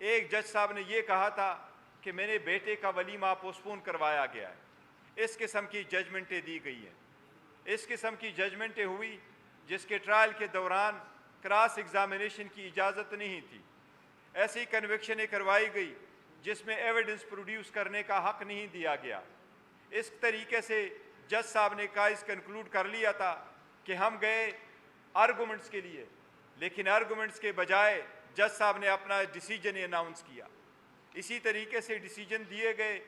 ایک جج صاحب نے یہ کہا تھا کہ میرے بیٹے کا ولیمہ پوسٹپون کروایا گیا ہے۔ اس قسم کی ججمنٹیں دی گئی ہیں، اس قسم کی ججمنٹیں ہوئی جس کے ٹرائل کے دوران کراس ایگزامینیشن کی اجازت نہیں تھی، ایسی کنوکشنیں کروائی گئی جس میں ایویڈنس پروڈیوس کرنے کا حق نہیں دیا گیا۔ اس طریقے سے جج صاحب نے کیس کنکلوڈ کر لیا تھا کہ ہم گئے آرگومنٹس کے لیے، لیکن آرگومنٹس کے بجائے جج صاحب نے اپنا ڈیسیجن اناؤنس کیا۔ اسی طریقے سے ڈیسیجن دیے گئے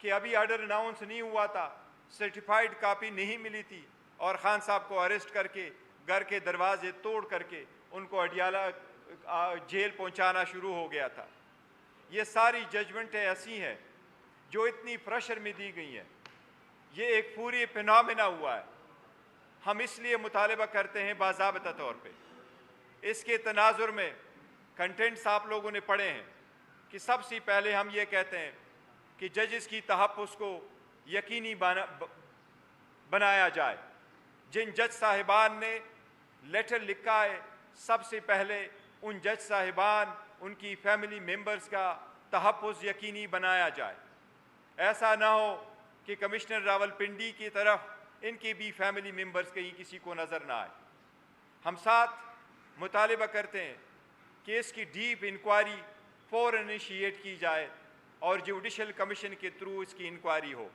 کہ ابھی آرڈر اناؤنس نہیں ہوا تھا، سرٹیفائیڈ کاپی نہیں ملی تھی، اور خان صاحب کو اریسٹ کر کے گھر کے دروازے توڑ کر کے ان کو اڈیالہ جیل پہنچانا شروع ہو گیا تھا۔ یہ ساری ججمنٹیں ایسی ہیں جو اتنی پریشر میں دی گئی ہیں، یہ ایک پوری فینامنا ہوا ہے۔ ہم اس لیے مطالبہ کرتے ہیں باضابطہ طور پہ، اس کے تناظر میں کنٹینٹس آپ لوگوں نے پڑھے ہیں کہ سب سے پہلے ہم یہ کہتے ہیں کہ ججز کی تحفظ کو یقینی بنایا جائے۔ جن جج صاحبان نے لیٹر لکھا ہے، سب سے پہلے ان جج صاحبان، ان کی فیملی ممبرز کا تحفظ یقینی بنایا جائے۔ ایسا نہ ہو کہ کمشنر راولپنڈی کی طرف ان کی بھی فیملی ممبرز کہیں کسی کو نظر نہ آئے۔ ہم ساتھ مطالبہ کرتے ہیں کہ اس کی ڈیپ انکوائری فوراً انیشیٹ کی جائے اور جوڈیشل کمیشن کے تھرو اس کی انکوائری ہو۔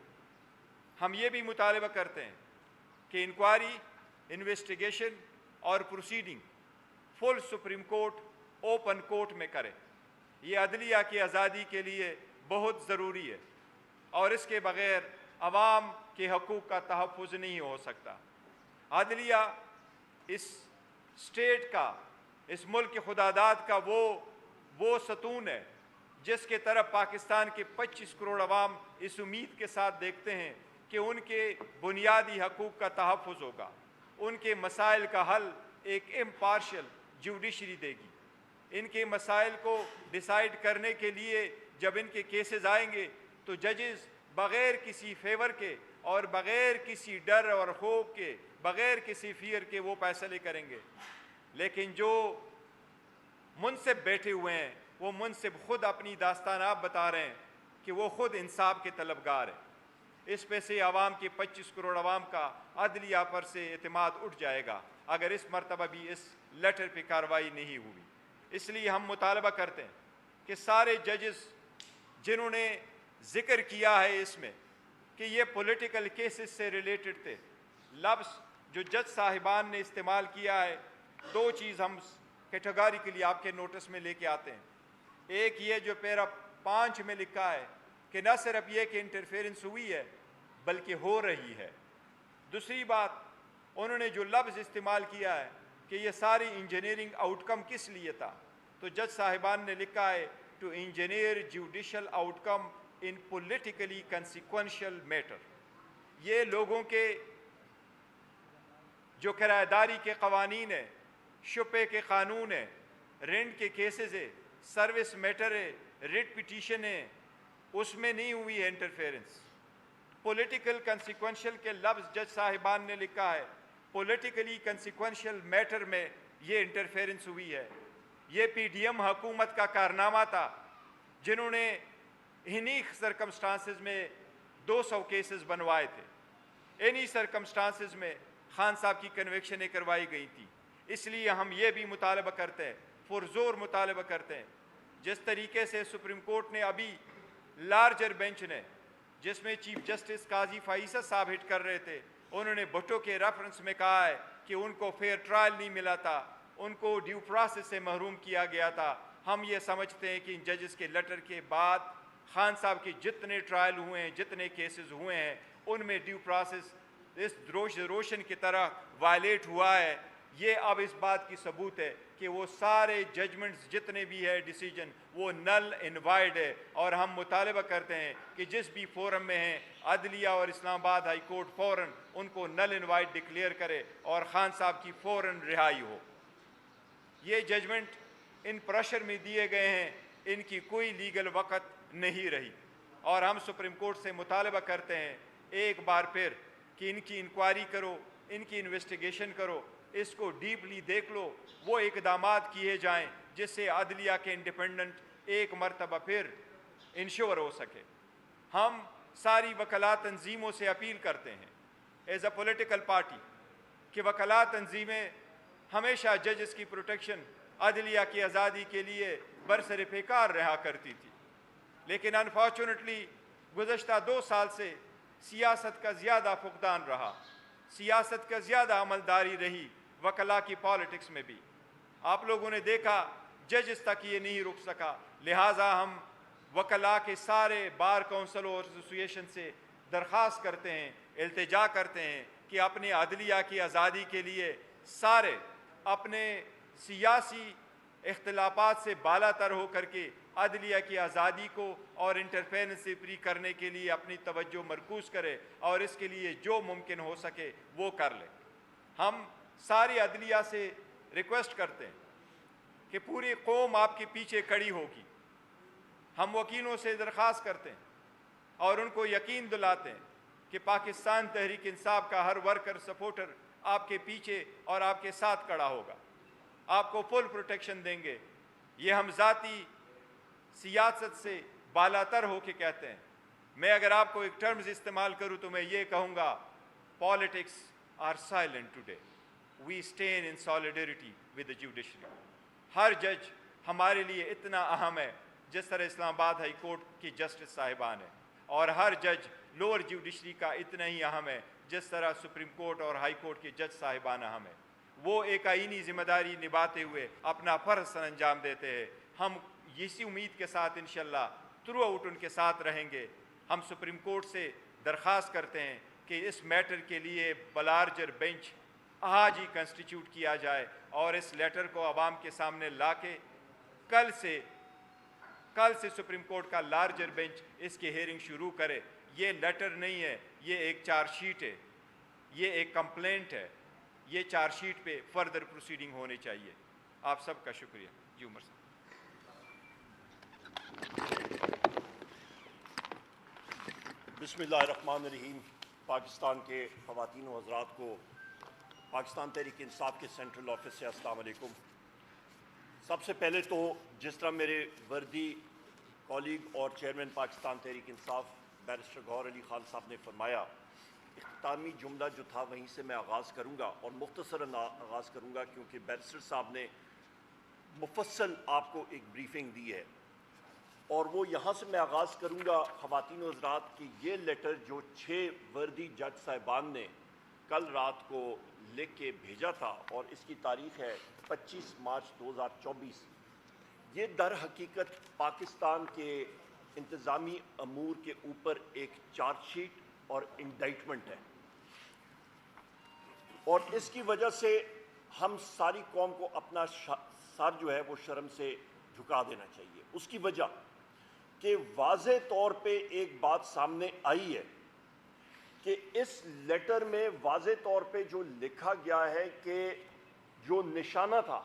ہم یہ بھی مطالبہ کرتے ہیں کہ انکوائری، انویسٹیگیشن اور پروسیڈنگ فل سپریم کورٹ اوپن کورٹ میں کرے۔ یہ عدلیہ کی آزادی کے لیے بہت ضروری ہے، اور اس کے بغیر عوام کے حقوق کا تحفظ نہیں ہو سکتا۔ عدلیہ اس اسٹیٹ کا، اس ملک کے خداداد کا وہ ستون ہے جس کے طرف پاکستان کے 25 کروڑ عوام اس امید کے ساتھ دیکھتے ہیں کہ ان کے بنیادی حقوق کا تحفظ ہوگا، ان کے مسائل کا حل ایک امپارشل جوڈیشری دے گی۔ ان کے مسائل کو ڈیسائیڈ کرنے کے لیے جب ان کے کیسز آئیں گے تو ججز بغیر کسی فیور کے اور بغیر کسی ڈر اور خوف کے، بغیر کسی فیئر کے وہ فیصلے کریں گے۔ لیکن جو منصب بیٹھے ہوئے ہیں، وہ منصب خود اپنی داستان آپ بتا رہے ہیں کہ وہ خود انصاف کے طلبگار ہیں۔ اس پہ سے عوام کے 25 کروڑ عوام کا عدلیہ پر سے اعتماد اٹھ جائے گا اگر اس مرتبہ بھی اس لیٹر پہ کارروائی نہیں ہوئی۔ اس لیے ہم مطالبہ کرتے ہیں کہ سارے ججز جنہوں نے ذکر کیا ہے اس میں کہ یہ پولیٹیکل کیسز سے ریلیٹڈ تھے، لفظ جو جج صاحبان نے استعمال کیا ہے، دو چیز ہم کیٹیگوریکلی آپ کے نوٹس میں لے کے آتے ہیں۔ ایک یہ جو پیرا 5 میں لکھا ہے کہ نہ صرف یہ کہ انٹرفیرنس ہوئی ہے بلکہ ہو رہی ہے۔ دوسری بات، انہوں نے جو لفظ استعمال کیا ہے کہ یہ ساری انجینئرنگ آؤٹ کم کس لیے تھا، تو جج صاحبان نے لکھا ہے to engineer judicial outcome in politically consequential matter. یہ لوگوں کے جو کرایہ داری کے قوانین ہیں، شپے کے قانون ہیں، رینٹ کے کیسز ہے، سروس میٹر ہے، ریٹ پٹیشن ہے، اس میں نہیں ہوئی ہے انٹرفیرنس۔ پولیٹیکل کنسیکوینشل کے لفظ جج صاحبان نے لکھا ہے، پولیٹیکلی کنسیکوینشل میٹر میں یہ انٹرفیرنس ہوئی ہے۔ یہ پی ڈی ایم حکومت کا کارنامہ تھا جنہوں نے انہی سرکمسٹانسز میں 200 کیسز بنوائے تھے، انہی سرکمسٹانسز میں خان صاحب کی کنوکشنیں کروائی گئی تھی۔ اس لیے ہم یہ بھی مطالبہ کرتے ہیں، پرزور مطالبہ کرتے ہیں، جس طریقے سے سپریم کورٹ نے ابھی لارجر بینچ نے، جس میں چیف جسٹس قاضی فائصہ صاحب ہٹ کر رہے تھے، انہوں نے بھٹو کے ریفرنس میں کہا ہے کہ ان کو فیئر ٹرائل نہیں ملا تھا، ان کو ڈیو پروسیس سے محروم کیا گیا تھا۔ ہم یہ سمجھتے ہیں کہ ان ججز کے لیٹر کے بعد خان صاحب کے جتنے ٹرائل ہوئے ہیں، جتنے کیسز ہوئے ہیں، ان میں ڈیو پروسیس اس روشن کی طرح وائلیٹ ہوا ہے۔ یہ اب اس بات کی ثبوت ہے کہ وہ سارے ججمنٹس جتنے بھی ہے ڈیسیجن وہ نل انوائڈ ہے، اور ہم مطالبہ کرتے ہیں کہ جس بھی فورم میں ہیں عدلیہ اور اسلام آباد ہائی کورٹ فوراً ان کو نل انوائڈ ڈکلیئر کرے اور خان صاحب کی فوراً رہائی ہو۔ یہ ججمنٹ ان پریشر میں دیے گئے ہیں، ان کی کوئی لیگل وقت نہیں رہی، اور ہم سپریم کورٹ سے مطالبہ کرتے ہیں ایک بار پھر کہ ان کی انکوائری کرو، ان کی انویسٹیگیشن کرو، اس کو ڈیپلی دیکھ لو، وہ اقدامات کیے جائیں جس سے عدلیہ کے انڈیپینڈنٹ ایک مرتبہ پھر انشور ہو سکے۔ ہم ساری وکلاء تنظیموں سے اپیل کرتے ہیں ایز اے پولیٹیکل پارٹی کہ وکلاء تنظیمیں ہمیشہ ججز کی پروٹیکشن، عدلیہ کی آزادی کے لیے برسر پیکار رہا کرتی تھی، لیکن انفارچونیٹلی گزشتہ 2 سال سے سیاست کا زیادہ فقدان رہا، سیاست کا زیادہ عملداری رہی وکلاء کی پالیٹکس میں بھی۔ آپ لوگوں نے دیکھا ججز تک یہ نہیں رک سکا، لہٰذا ہم وکلاء کے سارے بار کونسل اور ایسوسیشن سے درخواست کرتے ہیں، التجا کرتے ہیں کہ اپنی عدلیہ کی آزادی کے لیے سارے اپنے سیاسی اختلافات سے بالا تر ہو کر کے عدلیہ کی آزادی کو اور انٹرفیرنس سے فری کرنے کے لیے اپنی توجہ مرکوز کرے اور اس کے لیے جو ممکن ہو سکے وہ کر لے۔ ہم ساری عدلیہ سے ریکویسٹ کرتے ہیں کہ پوری قوم آپ کے پیچھے کھڑی ہوگی۔ ہم وکیلوں سے درخواست کرتے ہیں اور ان کو یقین دلاتے ہیں کہ پاکستان تحریک انصاف کا ہر ورکر سپورٹر آپ کے پیچھے اور آپ کے ساتھ کھڑا ہوگا، آپ کو فل پروٹیکشن دیں گے۔ یہ ہم ذاتی سیاست سے بالا تر ہو کے کہتے ہیں۔ میں اگر آپ کو ایک ٹرمز استعمال کروں تو میں یہ کہوں گا، politics are silent today, we stand in solidarity with the judiciary. ہر جج ہمارے لیے اتنا اہم ہے جس طرح اسلام آباد ہائی کورٹ کی جسٹس صاحبان ہے، اور ہر جج لوور جوڈیشری کا اتنا ہی اہم ہے جس طرح سپریم کورٹ اور ہائی کورٹ کے جج صاحبان اہم ہیں۔ وہ ایک آئینی ذمہ داری نبھاتے ہوئے اپنا فرض سر انجام دیتے ہیں۔ ہم اسی امید کے ساتھ انشاءاللہ تھرو آؤٹ ان کے ساتھ رہیں گے۔ ہم سپریم کورٹ سے درخواست کرتے ہیں کہ اس میٹر کے لیے بلارجر بینچ آج ہی کنسٹیٹیوٹ کیا جائے اور اس لیٹر کو عوام کے سامنے لا کے کل سے سپریم کورٹ کا لارجر بینچ اس کی ہیئرنگ شروع کرے۔ یہ لیٹر نہیں ہے، یہ ایک چارج شیٹ ہے، یہ ایک کمپلینٹ ہے، یہ چارج شیٹ پہ فردر پروسیڈنگ ہونی چاہیے۔ آپ سب کا شکریہ۔ جی عمر صاحب۔ بسم اللہ الرحمن الرحیم۔ پاکستان کے خواتین و حضرات کو پاکستان تحریک انصاف کے سینٹرل آفس سے السلام علیکم۔ سب سے پہلے تو جس طرح میرے وردی کولیگ اور چیئرمین پاکستان تحریک انصاف بیرسٹر گوہر علی خان صاحب نے فرمایا، اختتامی جملہ جو تھا وہیں سے میں آغاز کروں گا اور مختصراً آغاز کروں گا کیونکہ بیرسٹر صاحب نے مفصل آپ کو ایک بریفنگ دی ہے، اور وہ یہاں سے میں آغاز کروں گا خواتین و حضرات کہ یہ لیٹر جو 6 وردی جج صاحبان نے کل رات کو لکھ کے بھیجا تھا اور اس کی تاریخ ہے 25 مارچ 2024، یہ در حقیقت پاکستان کے انتظامی امور کے اوپر ایک چارج شیٹ اور انڈائٹمنٹ ہے، اور اس کی وجہ سے ہم ساری قوم کو اپنا سر جو ہے وہ شرم سے جھکا دینا چاہیے۔ اس کی وجہ کہ واضح طور پہ ایک بات سامنے آئی ہے کہ اس لیٹر میں واضح طور پہ جو لکھا گیا ہے کہ جو نشانہ تھا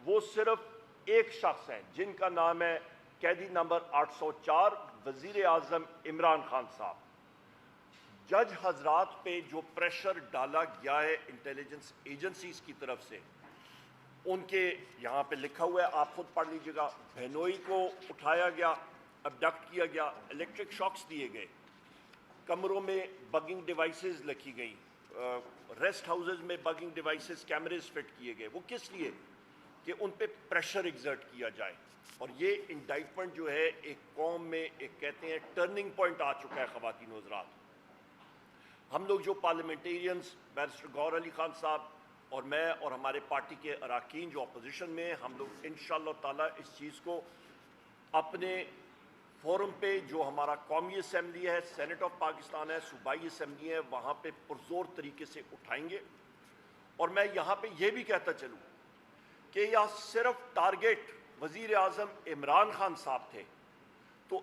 وہ صرف ایک شخص ہے جن کا نام ہے قیدی نمبر 804 وزیر اعظم عمران خان صاحب۔ جج حضرات پہ جو پریشر ڈالا گیا ہے انٹیلیجنس ایجنسیز کی طرف سے، ان کے یہاں پہ لکھا ہوا ہے، آپ خود پڑھ لیجئے گا، بہنوئی کو اٹھایا گیا، ابڈکٹ کیا گیا، الیکٹرک شاکس دیے گئے، کمروں میں بگنگ ڈیوائسز لکھی گئیں، ریسٹ ہاؤسز میں بگنگ ڈیوائسز کیمریز فٹ کیے گئے۔ وہ کس لیے؟ کہ ان پہ پریشر ایگزرٹ کیا جائے۔ اور یہ انڈائٹمنٹ جو ہے ایک قوم میں ایک کہتے ہیں ٹرننگ پوائنٹ آ چکا ہے خواتین و حضرات۔ ہم لوگ جو پارلیمنٹیرینز بیرسٹر گوہر علی خان صاحب اور میں اور ہمارے پارٹی کے اراکین جو اپوزیشن میں ہیں، ہم لوگ انشاءاللہ تعالیٰ اس چیز کو اپنے فورم پہ جو ہمارا قومی اسمبلی ہے، سینٹ آف پاکستان ہے، صوبائی اسمبلی ہے، وہاں پہ پرزور طریقے سے اٹھائیں گے۔ اور میں یہاں پہ یہ بھی کہتا چلوں کہ یہ صرف ٹارگیٹ وزیر اعظم عمران خان صاحب تھے، تو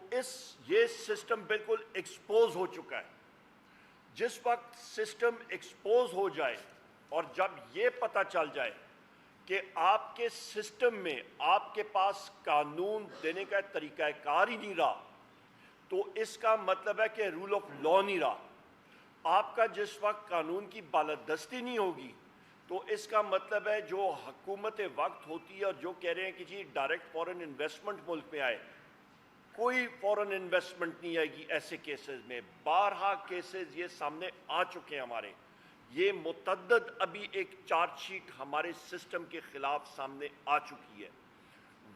یہ سسٹم بالکل ایکسپوز ہو چکا ہے۔ جس وقت سسٹم ایکسپوز ہو جائے اور جب یہ پتہ چل جائے کہ آپ کے سسٹم میں آپ کے پاس قانون دینے کا طریقہ کار ہی نہیں رہا، تو اس کا مطلب ہے کہ رول آف لا نہیں رہا۔ آپ کا جس وقت قانون کی بالادستی نہیں ہوگی، تو اس کا مطلب ہے جو حکومت وقت ہوتی ہے اور جو کہہ رہے ہیں کہ جی ڈائریکٹ فورن انویسٹمنٹ ملک میں آئے، کوئی فورن انویسٹمنٹ نہیں آئے گی ایسے کیسز میں. بارہا کیسز یہ سامنے آ چکے ہیں ہمارے. یہ متعدد ابھی ایک چارج شیٹ ہمارے سسٹم کے خلاف سامنے آ چکی ہے.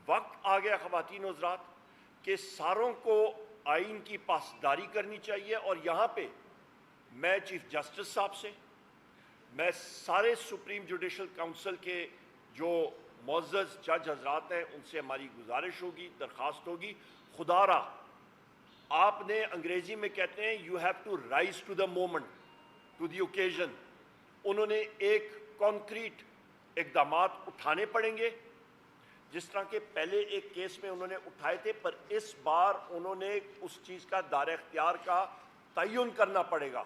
وقت آ گیا خواتین و حضرات کہ ساروں کو آئین کی پاسداری کرنی چاہیے. اور یہاں پہ میں چیف جسٹس صاحب سے، میں سارے سپریم جوڈیشل کونسل کے جو معزز جج حضرات ہیں ان سے ہماری گزارش ہوگی، درخواست ہوگی، خدا را آپ نے انگریزی میں کہتے ہیں you have to rise to the moment, to the occasion. انہوں نے ایک کانکریٹ اقدامات اٹھانے پڑیں گے جس طرح کہ پہلے ایک کیس میں انہوں نے اٹھائے تھے، پر اس بار انہوں نے اس چیز کا دائرہ اختیار کا تعین کرنا پڑے گا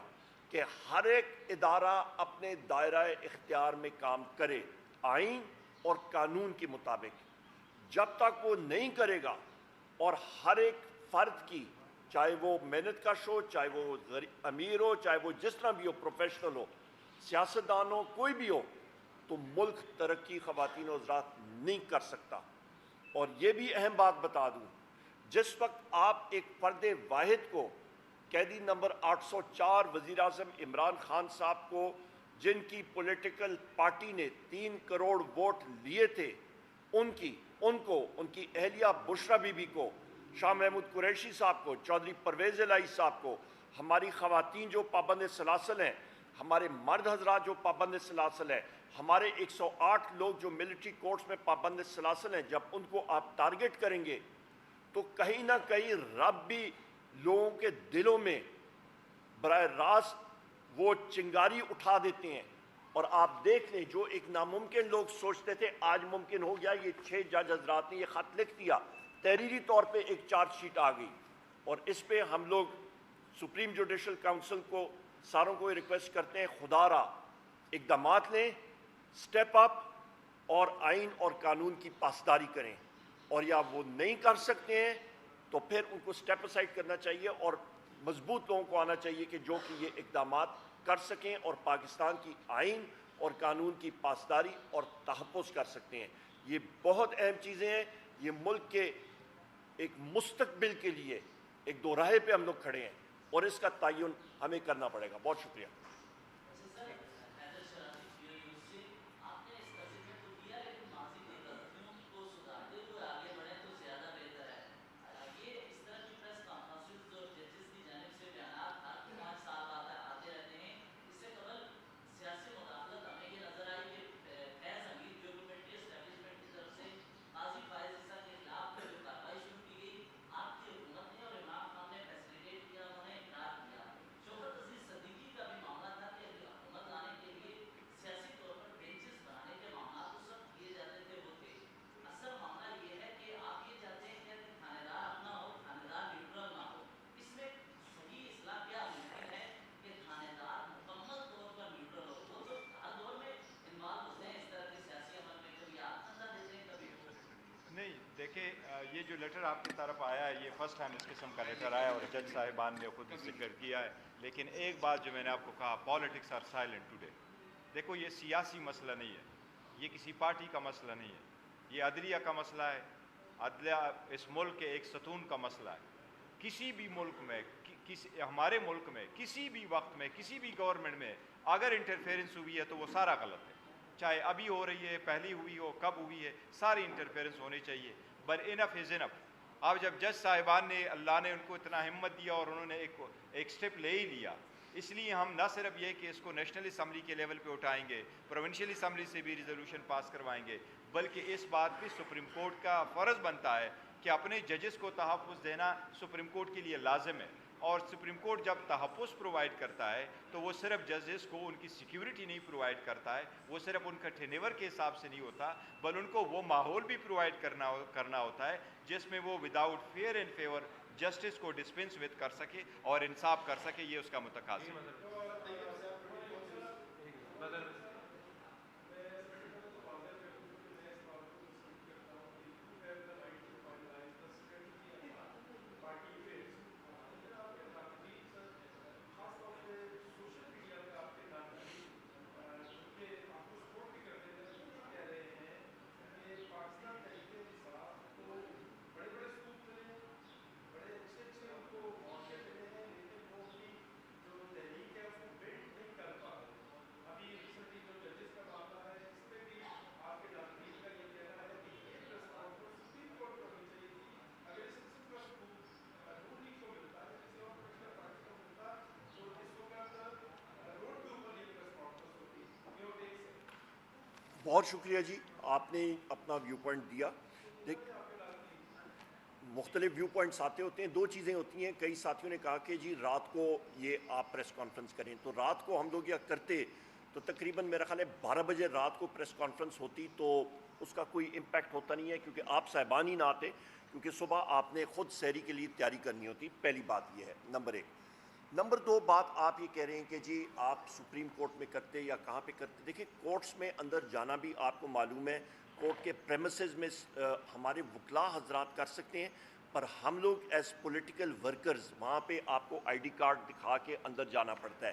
کہ ہر ایک ادارہ اپنے دائرہ اختیار میں کام کرے آئین اور قانون کے مطابق. جب تک وہ نہیں کرے گا اور ہر ایک فرد کی، چاہے وہ محنت کش ہو، چاہے وہ امیر ہو، چاہے وہ جس طرح بھی ہو، پروفیشنل ہو، سیاستدان ہو، کوئی بھی ہو، تو ملک ترقی خواتین و حضرات نہیں کر سکتا. اور یہ بھی اہم بات بتا دوں، جس وقت آپ ایک فرد واحد کو، قیدی نمبر 804 وزیر اعظم عمران خان صاحب کو، جن کی پولیٹیکل پارٹی نے 3 کروڑ ووٹ لیے تھے، ان کی اہلیہ بشرا بی بی کو، شاہ محمود قریشی صاحب کو، چودھری پرویز الہی صاحب کو، ہماری خواتین جو پابند سلاسل ہیں، ہمارے مرد حضرات جو پابند سلاسل ہیں، ہمارے 108 لوگ جو ملٹری کورٹس میں پابند سلاسل ہیں، جب ان کو آپ ٹارگٹ کریں گے تو کہیں نہ کہیں رب بھی لوگوں کے دلوں میں براہ راست وہ چنگاری اٹھا دیتے ہیں. اور آپ دیکھ لیں جو ایک ناممکن لوگ سوچتے تھے آج ممکن ہو گیا. یہ 6 جج حضرات نے یہ خط لکھ دیا، تحریری طور پہ ایک چارج شیٹ آ گئی. اور اس پہ ہم لوگ سپریم جوڈیشل کونسل کو ساروں کو یہ ریکویسٹ کرتے ہیں، خدا را اقدامات لیں، سٹیپ اپ اور آئین اور قانون کی پاسداری کریں. اور یا وہ نہیں کر سکتے ہیں تو پھر ان کو سٹیپ اسائڈ کرنا چاہیے اور مضبوط لوگوں کو آنا چاہیے کہ جو کہ یہ اقدامات کر سکیں اور پاکستان کی آئین اور قانون کی پاسداری اور تحفظ کر سکتے ہیں. یہ بہت اہم چیزیں ہیں. یہ ملک کے ایک مستقبل کے لیے ایک دو راہے پہ ہم لوگ کھڑے ہیں اور اس کا تعین ہمیں کرنا پڑے گا. بہت شکریہ. نہیں دیکھیں، یہ جو لیٹر آپ کی طرف آیا ہے یہ فرسٹ ٹائم اس قسم کا لیٹر آیا اور جج صاحبان نے خود ذکر کیا ہے. لیکن ایک بات جو میں نے آپ کو کہا، پالیٹکس آر سائلنٹ ٹوڈے. دیکھو یہ سیاسی مسئلہ نہیں ہے، یہ کسی پارٹی کا مسئلہ نہیں ہے، یہ عدلیہ کا مسئلہ ہے. عدلیہ اس ملک کے ایک ستون کا مسئلہ ہے. کسی بھی ملک میں، ہمارے ملک میں کسی بھی وقت میں کسی بھی گورنمنٹ میں اگر انٹرفیرنس ہوئی ہے تو وہ سارا غلط ہے. چاہے ابھی ہو رہی ہے، پہلی ہوئی ہو، کب ہوئی ہے، ساری انٹرفیرنس ہونی چاہیے. بٹ انف از انف. اب جب جج صاحبان نے، اللہ نے ان کو اتنا ہمت دیا اور انہوں نے ایک سٹیپ لے ہی لیا، اس لیے ہم نہ صرف یہ کہ اس کو نیشنل اسمبلی کے لیول پہ اٹھائیں گے، پروونشل اسمبلی سے بھی ریزولوشن پاس کروائیں گے، بلکہ اس بات پہ سپریم کورٹ کا فرض بنتا ہے کہ اپنے ججز کو تحفظ دینا سپریم کورٹ کے لیے لازم ہے. اور سپریم کورٹ جب تحفظ پرووائڈ کرتا ہے تو وہ صرف ججز کو ان کی سیکیورٹی نہیں پرووائڈ کرتا ہے، وہ صرف ان کا ٹینیور کے حساب سے نہیں ہوتا، بل ان کو وہ ماحول بھی پرووائڈ کرنا ہوتا ہے جس میں وہ without fear and favour justice کو ڈسپنس وتھ کر سکے اور انصاف کر سکے. یہ اس کا متقاضی ہے. بہت شکریہ جی، آپ نے اپنا ویو پوائنٹ دیا. دیکھ مختلف ویو پوائنٹس آتے ہوتے ہیں. دو چیزیں ہوتی ہیں. کئی ساتھیوں نے کہا کہ جی رات کو یہ آپ پریس کانفرنس کریں، تو رات کو ہم لوگ یہ کرتے تو تقریباً میرا خیال ہے 12 بجے رات کو پریس کانفرنس ہوتی تو اس کا کوئی امپیکٹ ہوتا نہیں ہے، کیونکہ آپ صاحبان ہی نہ آتے، کیونکہ صبح آپ نے خود سحری کے لیے تیاری کرنی ہوتی. پہلی بات یہ ہے، نمبر ایک. نمبر دو بات آپ یہ کہہ رہے ہیں کہ جی آپ سپریم کورٹ میں کرتے یا کہاں پہ کرتے. دیکھیں کورٹس میں اندر جانا بھی آپ کو معلوم ہے، کورٹ کے پریمیسز میں ہمارے وکلاء حضرات کر سکتے ہیں، پر ہم لوگ ایز پولیٹیکل ورکرز وہاں پہ آپ کو آئی ڈی کارڈ دکھا کے اندر جانا پڑتا ہے.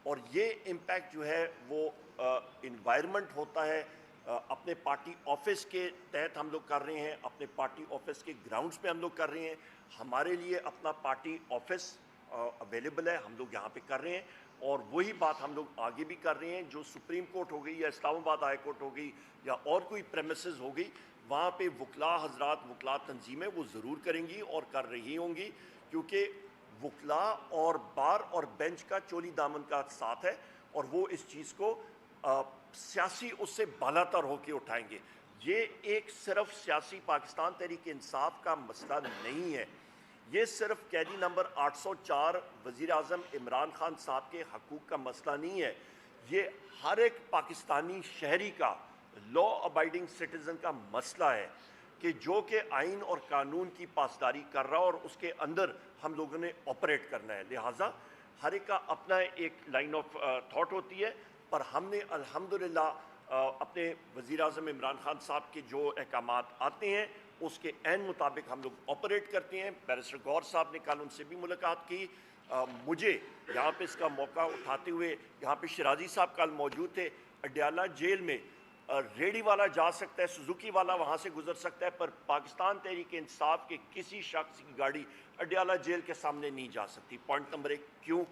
اور یہ امپیکٹ جو ہے وہ انوائرمنٹ ہوتا ہے. اپنے پارٹی آفس کے تحت ہم لوگ کر رہے ہیں، اپنے پارٹی آفس کے گراؤنڈز پہ ہم لوگ کر رہے ہیں. ہمارے لیے اپنا پارٹی آفس اویلیبل ہے، ہم لوگ یہاں پہ کر رہے ہیں. اور وہی بات ہم لوگ آگے بھی کر رہے ہیں. جو سپریم کورٹ ہو گئی یا اسلام آباد ہائی کورٹ ہو گئی یا اور کوئی پریمیسز ہو گئی، وہاں پہ وکلاء حضرات، وکلاء تنظیمیں وہ ضرور کریں گی اور کر رہی ہوں گی، کیونکہ وکلاء اور بار اور بینچ کا چولی دامن کا ساتھ ہے، اور وہ اس چیز کو سیاسی اس سے بالاتر ہو کے اٹھائیں گے. یہ ایک صرف سیاسی پاکستان تحریک انصاف کا مسئلہ نہیں ہے، یہ صرف قیدی نمبر 804 وزیر اعظم عمران خان صاحب کے حقوق کا مسئلہ نہیں ہے، یہ ہر ایک پاکستانی شہری کا، لا ابائڈنگ سٹیزن کا مسئلہ ہے، کہ جو کہ آئین اور قانون کی پاسداری کر رہا اور اس کے اندر ہم لوگوں نے آپریٹ کرنا ہے. لہٰذا ہر ایک کا اپنا ایک لائن آف تھاٹ ہوتی ہے، پر ہم نے الحمدللہ اپنے وزیر اعظم عمران خان صاحب کے جو احکامات آتے ہیں اس کے عین مطابق ہم لوگ آپریٹ کرتے ہیں. بیرسٹر گور صاحب نے کل ان سے بھی ملاقات کی. مجھے یہاں پہ اس کا موقع اٹھاتے ہوئے، یہاں پہ شرازی صاحب کل موجود تھے، اڈیالہ جیل میں ریڑھی والا جا سکتا ہے، سزوکی والا وہاں سے گزر سکتا ہے، پر پاکستان تحریک انصاف کے کسی شخص کی گاڑی اڈیالہ جیل کے سامنے نہیں جا سکتی. پوائنٹ نمبر ایک. کیوں؟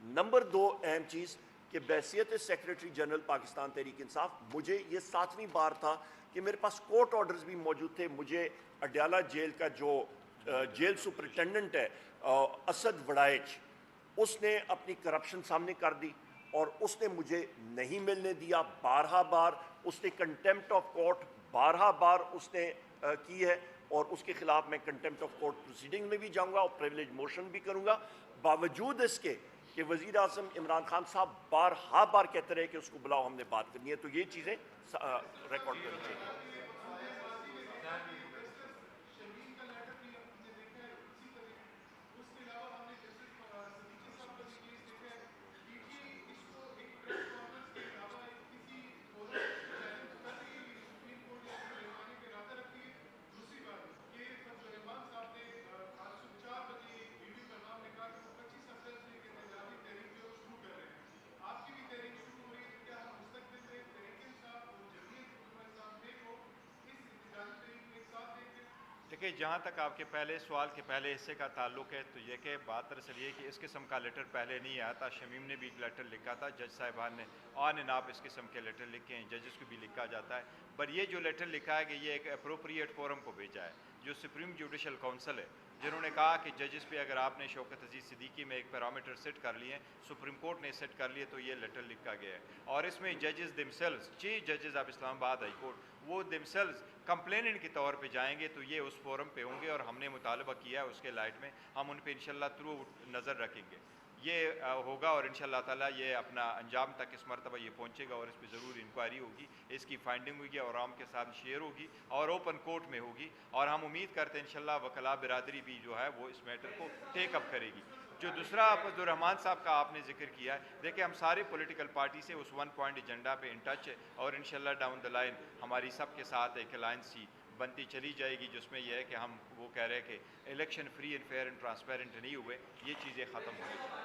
نمبر دو اہم چیز کہ بحیثیت سیکریٹری جنرل پاکستان تحریک انصاف مجھے یہ 7ویں بار تھا کہ میرے پاس کورٹ آرڈرز بھی موجود تھے. مجھے اڈیالہ جیل کا جو جیل سپرنٹینڈنٹ ہے اسد وڑائچ، اس نے اپنی کرپشن سامنے کر دی اور اس نے مجھے نہیں ملنے دیا. بارہا بار اس نے کنٹیمپٹ آف کورٹ بارہا بار اس نے کی ہے، اور اس کے خلاف میں کنٹیمپٹ آف کورٹ پروسیڈنگ میں بھی جاؤں گا اور پریویلیج موشن بھی کروں گا، باوجود اس کے کہ وزیر اعظم عمران خان صاحب بارہا بار کہتے رہے کہ اس کو بلاؤ، ہم نے بات کرنی ہے. تو یہ چیزیں ریکارڈ کرنی چاہیے. دیکھیے، جہاں تک آپ کے پہلے سوال کے پہلے حصے کا تعلق ہے تو یہ کہ بات دراصل یہ کہ اس قسم کا لیٹر پہلے نہیں آیا تھا. شمیم نے بھی ایک لیٹر لکھا تھا، جج صاحبان نے آن اینڈ آپ اس قسم کے لیٹر لکھے ہیں، ججز کو بھی لکھا جاتا ہے. پر یہ جو لیٹر لکھا ہے کہ یہ ایک اپروپریٹ فورم کو بھیجا ہے، جو سپریم جوڈیشل کونسل ہے، جنہوں نے کہا کہ ججز پہ اگر آپ نے شوکت عزیز صدیقی میں ایک پیرامیٹر سیٹ کر لیے، سپریم کورٹ نے سیٹ کر لیے، تو یہ لیٹر لکھا گیا ہے. اور اس میں ججز دمسیلز، چیف ججز آف اسلام آباد ہائی کورٹ، وہ دمسیلز کمپلیننٹ کے طور پہ جائیں گے تو یہ اس فورم پہ ہوں گے، اور ہم نے مطالبہ کیا ہے اس کے لائٹ میں، ہم ان پہ انشاءاللہ تھرو نظر رکھیں گے. یہ ہوگا اور انشاءاللہ تعالیٰ یہ اپنا انجام تک اس مرتبہ یہ پہنچے گا، اور اس پہ ضرور انکوائری ہوگی، اس کی فائنڈنگ ہوگی اور عوام کے ساتھ شیئر ہوگی اور اوپن کورٹ میں ہوگی. اور ہم امید کرتے ہیں انشاءاللہ وکلاء برادری بھی جو ہے وہ اس میٹر کو ٹیک اپ کرے گی. جو دوسرا عبد الرحمان صاحب کا آپ نے ذکر کیا ہے، دیکھیں ہم سارے پولیٹیکل پارٹی سے اس 1 پوائنٹ ایجنڈا پہ ان ٹچ ہے، اور انشاءاللہ ڈاؤن دا لائن ہماری سب کے ساتھ ایک الائنس سی بنتی چلی جائے گی، جس میں یہ ہے کہ ہم وہ کہہ رہے ہیں کہ election free and fair and transparent نہیں ہوئے، یہ چیزیں ختم ہو گئی.